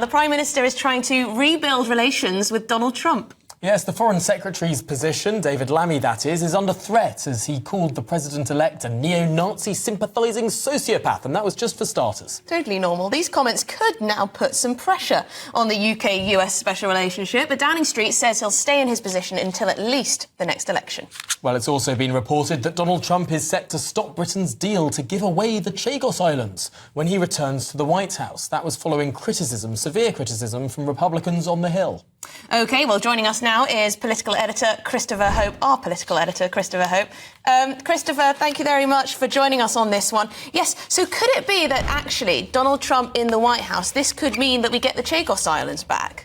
the Prime Minister is trying to rebuild relations with Donald Trump. Yes, the Foreign Secretary's position, David Lammy that is under threat as he called the President-elect a neo-Nazi sympathising sociopath, and that was just for starters. Totally normal. These comments could now put some pressure on the UK-US special relationship, but Downing Street says he'll stay in his position until at least the next election. Well, it's also been reported that Donald Trump is set to stop Britain's deal to give away the Chagos Islands when he returns to the White House. That was following criticism, severe criticism, from Republicans on the Hill. OK, well, joining us now is political editor Christopher Hope, our political editor, Christopher Hope. Christopher, thank you very much for joining us on this one. Yes, so could it be that actually Donald Trump in the White House, this could mean that we get the Chagos Islands back?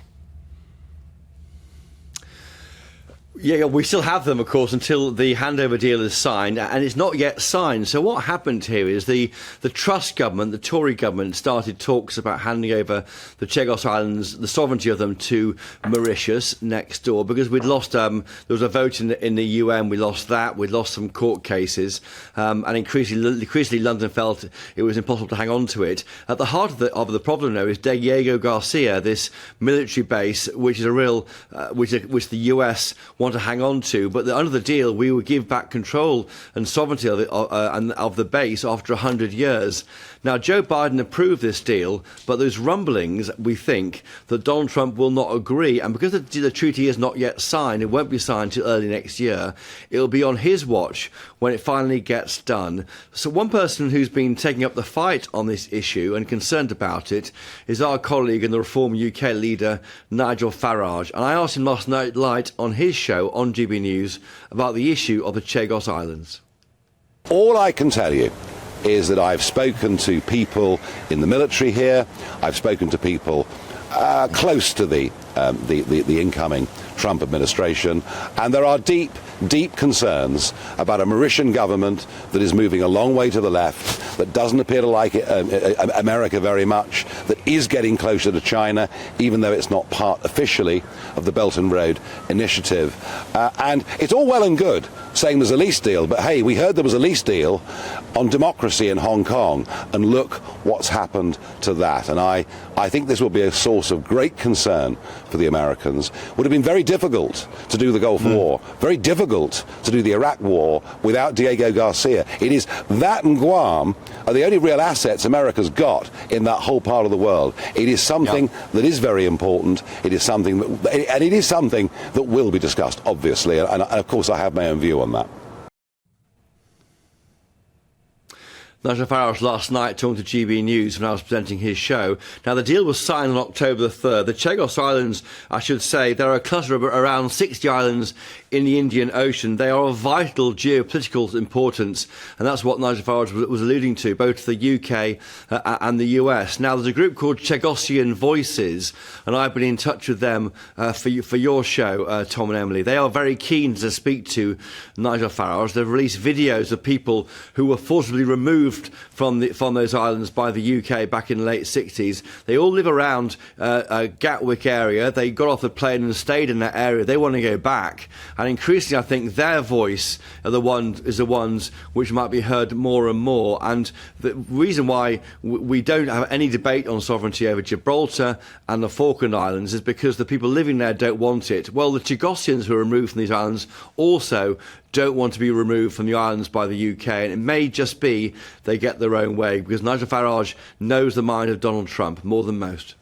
Yeah, we still have them, of course, until the handover deal is signed, and it's not yet signed. So what happened here is the Truss government, the Tory government, started talks about handing over the Chagos Islands, the sovereignty of them, to Mauritius next door, because we'd lost, there was a vote in the UN, we lost that, we'd lost some court cases, and increasingly London felt it was impossible to hang on to it. At the heart of the problem, though, is Diego Garcia, this military base, which is a real, which the US want to hang on to, but under the deal we would give back control and sovereignty of the base after 100 years. Now, Joe Biden approved this deal, but there's rumblings, we think, that Donald Trump will not agree, and because the treaty is not yet signed, it won't be signed till early next year, it'll be on his watch when it finally gets done. So one person who's been taking up the fight on this issue and concerned about it is our colleague and the Reform UK leader, Nigel Farage, and I asked him last night on his show on GB News about the issue of the Chagos Islands. All I can tell you is that I've spoken to people in the military here, I've spoken to people close to the incoming Trump administration, and there are deep concerns about a Mauritian government that is moving a long way to the left, that doesn't appear to like America very much, that is getting closer to China, even though it's not part officially of the Belt and Road Initiative. And it's all well and good saying there's a lease deal, but hey, we heard there was a lease deal on democracy in Hong Kong, and look what's happened to that. And I think this will be a source of great concern for the Americans. It would have been very difficult to do the Gulf War, very difficult to do the Iraq War without Diego Garcia. It is that and Guam are the only real assets America's got in that whole part of the world. It is something that is very important. It is something that will be discussed, obviously, and of course I have my own view on that. Nigel Farage last night talking to GB News when I was presenting his show. Now, the deal was signed on October the 3rd. The Chagos Islands, I should say, there are a cluster of around 60 islands in the Indian Ocean. They are of vital geopolitical importance, and that's what Nigel Farage was alluding to, both to the UK and the US. Now, there's a group called Chagosian Voices, and I've been in touch with them for your show, Tom and Emily. They are very keen to speak to Nigel Farage. They've released videos of people who were forcibly removed from those islands by the UK back in the late 60s. They all live around Gatwick area. They got off the plane and stayed in that area. They want to go back. And increasingly, I think their voice is the ones which might be heard more and more. And the reason why we don't have any debate on sovereignty over Gibraltar and the Falkland Islands is because the people living there don't want it. Well, the Chagosians who are removed from these islands also don't want to be removed from the islands by the UK, and it may just be they get their own way, because Nigel Farage knows the mind of Donald Trump more than most.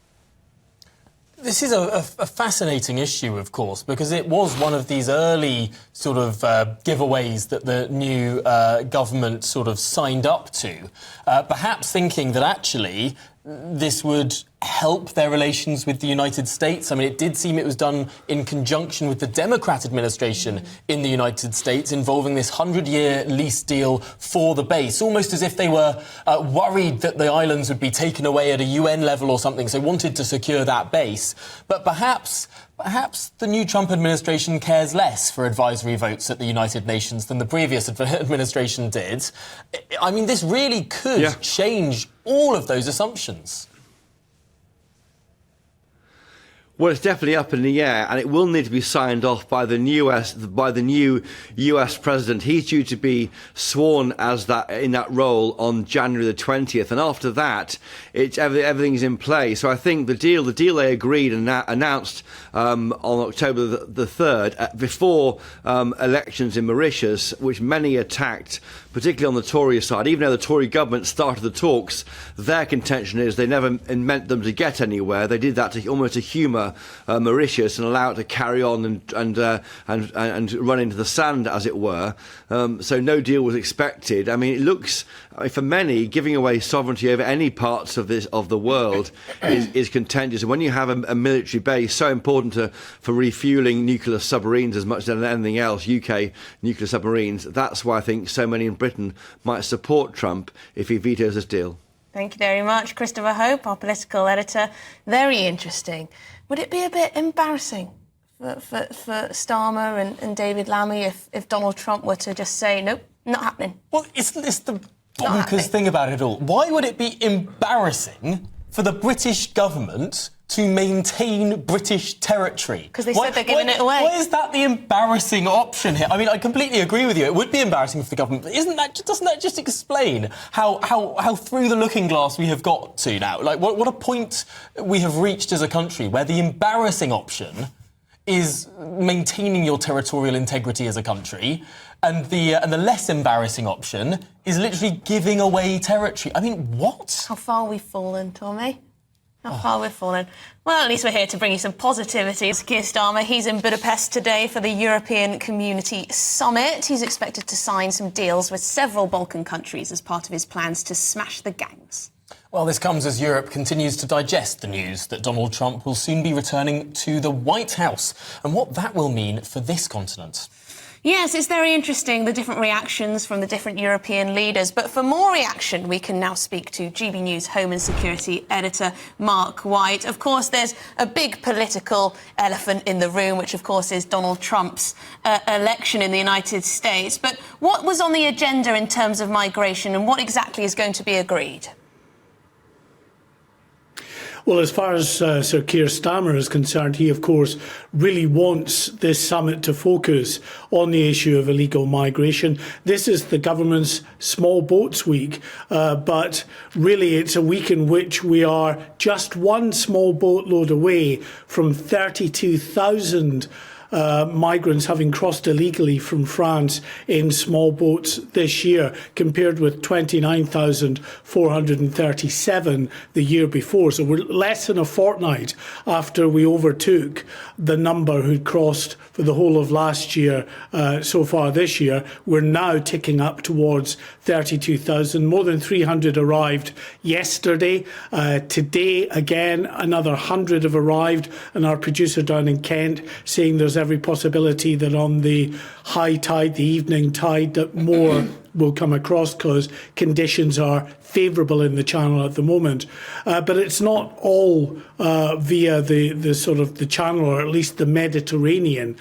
This is a fascinating issue, of course, because it was one of these early sort of giveaways that the new government sort of signed up to, perhaps thinking that actually this would help their relations with the United States. I mean, it did seem it was done in conjunction with the Democrat administration in the United States, involving this 100-year lease deal for the base, almost as if they were worried that the islands would be taken away at a UN level or something, so wanted to secure that base. But perhaps the new Trump administration cares less for advisory votes at the United Nations than the previous administration did. I mean, this really could change all of those assumptions. Well, it's definitely up in the air, and it will need to be signed off by the new US president. He's due to be sworn as in that role on January the 20th, and after that, everything's in play. So I think the deal they agreed and announced on October the 3rd, before elections in Mauritius, which many attacked, particularly on the Tory side. Even though the Tory government started the talks, their contention is they never meant them to get anywhere. They did that to humour Mauritius and allow it to carry on and run into the sand, as it were. So no deal was expected. I mean, it looks, for many, giving away sovereignty over any parts of the world is contentious. And when you have a military base so important for refuelling nuclear submarines as much as anything else, UK nuclear submarines, that's why I think so many in Britain might support Trump if he vetoes this deal. Thank you very much, Christopher Hope, our political editor. Very interesting. Would it be a bit embarrassing for Starmer and David Lammy if Donald Trump were to just say, nope, not happening? Well, it's the bonkers thing about it all. Why would it be embarrassing for the British government to maintain British territory? Because they said they're giving it away. Why is that the embarrassing option here? I mean, I completely agree with you. It would be embarrassing for the government, but doesn't that just explain how through the looking glass we have got to now? Like, what a point we have reached as a country where the embarrassing option is maintaining your territorial integrity as a country, and the less embarrassing option is literally giving away territory. I mean, what? How far we've fallen, Tommy. How far we've fallen. Well, at least we're here to bring you some positivity. Keir Starmer, he's in Budapest today for the European Community Summit. He's expected to sign some deals with several Balkan countries as part of his plans to smash the gangs. Well, this comes as Europe continues to digest the news that Donald Trump will soon be returning to the White House and what that will mean for this continent. Yes, it's very interesting, the different reactions from the different European leaders. But for more reaction, we can now speak to GB News Home and Security editor Mark White. Of course, there's a big political elephant in the room, which, of course, is Donald Trump's election in the United States. But what was on the agenda in terms of migration, and what exactly is going to be agreed? Well, as far as Sir Keir Starmer is concerned, he, of course, really wants this summit to focus on the issue of illegal migration. This is the government's Small Boats Week, but really it's a week in which we are just one small boatload away from 32,000 migrants having crossed illegally from France in small boats this year, compared with 29,437 the year before. So we're less than a fortnight after we overtook the number who'd crossed for the whole of last year. So far this year, we're now ticking up towards 32,000. More than 300 arrived yesterday. Today, again, another 100 have arrived, and our producer down in Kent saying there's every possibility that on the high tide, the evening tide, that more will come across because conditions are favourable in the Channel at the moment. But it's not all via the sort of the Channel, or at least the Mediterranean,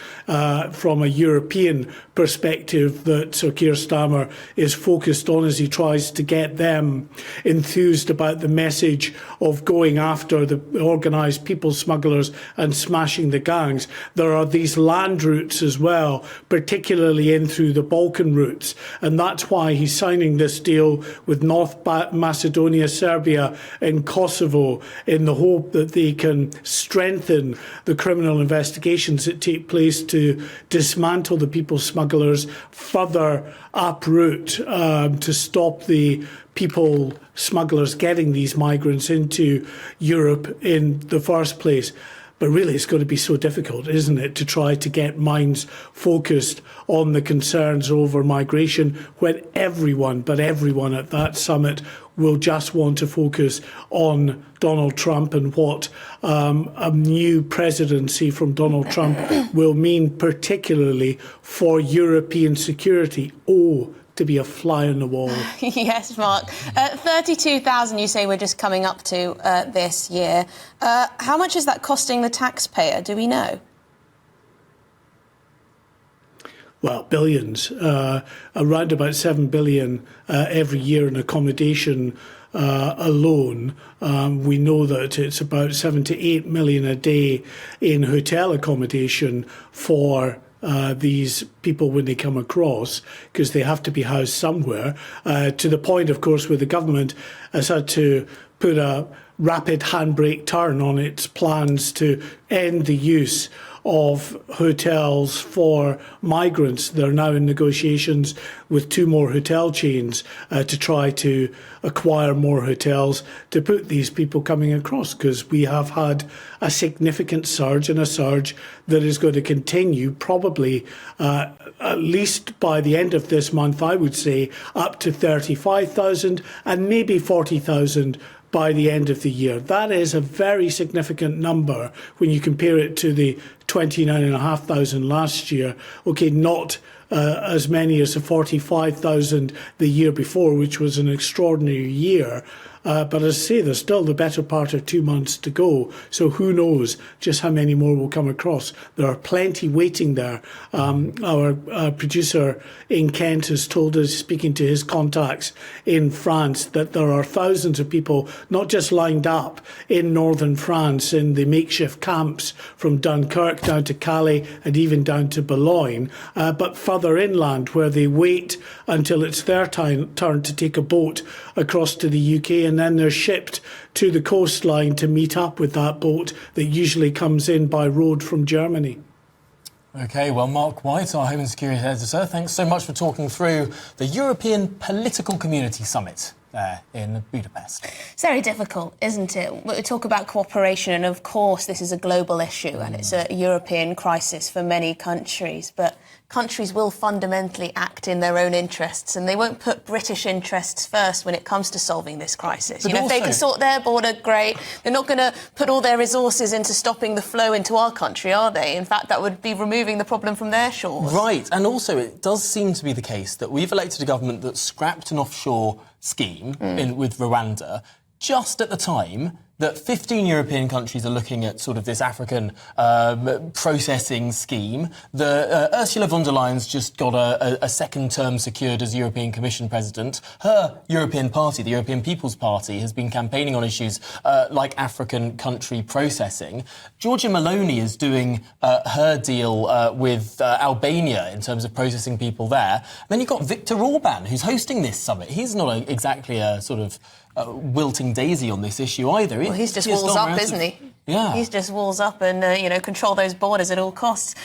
from a European perspective, that Sir Keir Starmer is focused on as he tries to get them enthused about the message of going after the organised people smugglers and smashing the gangs. There are these land routes as well, particularly in through the Balkan routes, and that's why he's signing this deal with North Macedonia, Serbia and Kosovo, in the hope that they can strengthen the criminal investigations that take place to dismantle the people smugglers further uproot, to stop the people smugglers getting these migrants into Europe in the first place. But really, it's going to be so difficult, isn't it, to try to get minds focused on the concerns over migration when everyone at that summit will just want to focus on Donald Trump and what a new presidency from Donald Trump will mean, particularly for European security. Oh, to be a fly on the wall. Yes, Mark. 32,000 you say we're just coming up to this year. How much is that costing the taxpayer? Do we know? Well, billions. Around about 7 billion every year in accommodation alone, we know that it's about 7 to 8 million a day in hotel accommodation for these people when they come across, because they have to be housed somewhere, to the point, of course, where the government has had to put a rapid handbrake turn on its plans to end the use of hotels for migrants. They're now in negotiations with 2 more hotel chains to try to acquire more hotels to put these people coming across, because we have had a significant surge, and a surge that is going to continue probably at least by the end of this month, I would say, up to 35,000 and maybe 40,000 by the end of the year. That is a very significant number when you compare it to the 29,500 last year. Okay, not as many as the 45,000 the year before, which was an extraordinary year. But as I say, there's still the better part of 2 months to go. So who knows just how many more will come across. There are plenty waiting there. Our producer in Kent has told us, speaking to his contacts in France, that there are thousands of people not just lined up in northern France in the makeshift camps from Dunkirk down to Calais and even down to Boulogne, but further inland, where they wait until it's their turn to take a boat across to the UK, and then they're shipped to the coastline to meet up with that boat that usually comes in by road from Germany. OK, well, Mark White, our Home and Security Editor, thanks so much for talking through the European Political Community Summit there in Budapest. It's very difficult, isn't it? We talk about cooperation, and of course this is a global issue and it's a European crisis for many countries, but countries will fundamentally act in their own interests, and they won't put British interests first when it comes to solving this crisis. But if they can sort their border, great. They're not going to put all their resources into stopping the flow into our country, are they? In fact, that would be removing the problem from their shores. Right, and also it does seem to be the case that we've elected a government that scrapped an offshore scheme with Rwanda just at the time that 15 European countries are looking at sort of this African processing scheme. Ursula von der Leyen's just got a second term secured as European Commission President. Her European party, the European People's Party, has been campaigning on issues like African country processing. Giorgia Meloni is doing her deal with Albania in terms of processing people there. And then you've got Viktor Orban, who's hosting this summit. He's not exactly a sort of wilting daisy on this issue either. Well, he's just walls up, isn't he? Yeah. He's just walls up and, control those borders at all costs.